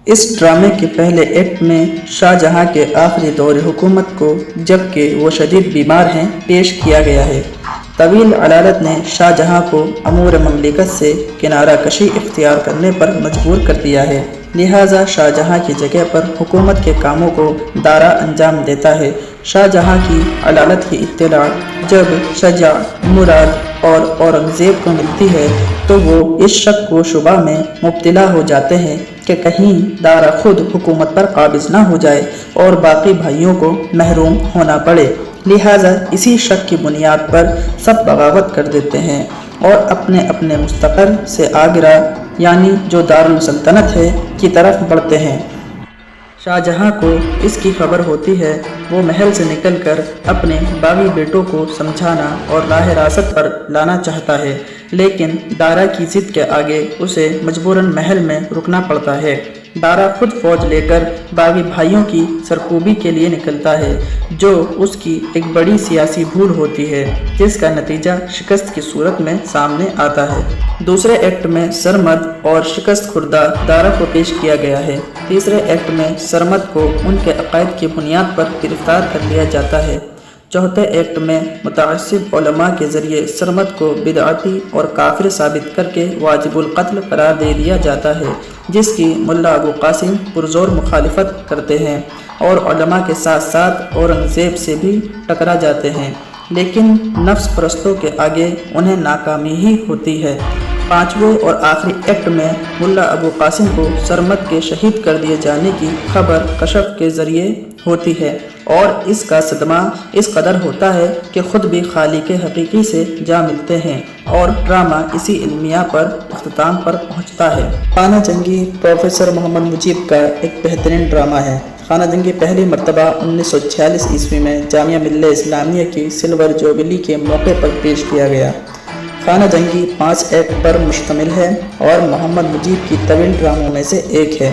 اس ڈرامے کے پہلے ایکٹ میں شاہ جہاں کے آخری دور حکومت کو جبکہ وہ شدید بیمار ہیں پیش کیا گیا ہے۔ طویل عدالت نے شاہ جہاں کو امور مملکت سے کنارہ کشی اختیار کرنے پر مجبور کر دیا ہے، لہٰذا شاہ جہاں کی جگہ پر حکومت کے کاموں کو دارا انجام دیتا ہے۔ شاہ جہاں کی عدالت کی اطلاع جب شجاع، مراد اور اورنگزیب کو ملتی ہے تو وہ اس شک و شبہ میں مبتلا ہو جاتے ہیں کہ کہیں دارا خود حکومت پر قابض نہ ہو جائے اور باقی بھائیوں کو محروم ہونا پڑے، لہٰذا اسی شک کی بنیاد پر سب بغاوت کر دیتے ہیں اور اپنے اپنے مستقر سے آگرہ یعنی جو دارالسلطنت ہے کی طرف بڑھتے ہیں۔ شاہ جہاں کو اس کی خبر ہوتی ہے، وہ محل سے نکل کر اپنے باغی بیٹوں کو سمجھانا اور راہ راست پر لانا چاہتا ہے، لیکن دارا کی ضد کے آگے اسے مجبوراً محل میں رکنا پڑتا ہے۔ دارا خود فوج لے کر باغی بھائیوں کی سرکوبی کے لیے نکلتا ہے، جو اس کی ایک بڑی سیاسی بھول ہوتی ہے جس کا نتیجہ شکست کی صورت میں سامنے آتا ہے۔ دوسرے ایکٹ میں سرمد اور شکست خوردہ دارا کو پیش کیا گیا ہے۔ تیسرے ایکٹ میں سرمد کو ان کے عقائد کی بنیاد پر گرفتار کر لیا جاتا ہے۔ چوتھے ایکٹ میں متعصب علماء کے ذریعے سرمد کو بدعتی اور کافر ثابت کر کے واجب القتل قرار دے دیا جاتا ہے، جس کی ملا ابو قاسم پرزور مخالفت کرتے ہیں اور علماء کے ساتھ ساتھ اورنگزیب سے بھی ٹکرا جاتے ہیں، لیکن نفس پرستوں کے آگے انہیں ناکامی ہی ہوتی ہے۔ پانچویں اور آخری ایکٹ میں ملا ابو قاسم کو سرمد کے شہید کر دیے جانے کی خبر کشف کے ذریعے ہوتی ہے اور اس کا صدمہ اس قدر ہوتا ہے کہ خود بھی خالق حقیقی سے جا ملتے ہیں اور ڈرامہ اسی المیہ پر اختتام پر پہنچتا ہے۔ خانہ جنگی پروفیسر محمد مجیب کا ایک بہترین ڈرامہ ہے۔ خانہ جنگی پہلی مرتبہ 1946 عیسوی میں جامعہ ملیہ اسلامیہ کی سلور جوبلی کے موقع پر پیش کیا گیا۔ خانہ جنگی 5 ایکٹ پر مشتمل ہے اور محمد مجیب کی طویل ڈراموں میں سے ایک ہے۔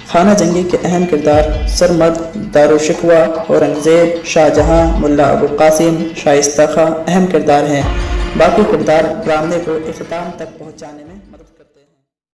خانہ جنگی کے اہم کردار سرمد، دارالشکوہ، اورنگزیب، شاہ جہاں، ملا ابو قاسم، شائستہ خاں اہم کردار ہیں۔ باقی کردار ڈرامے کو اختتام تک پہنچانے میں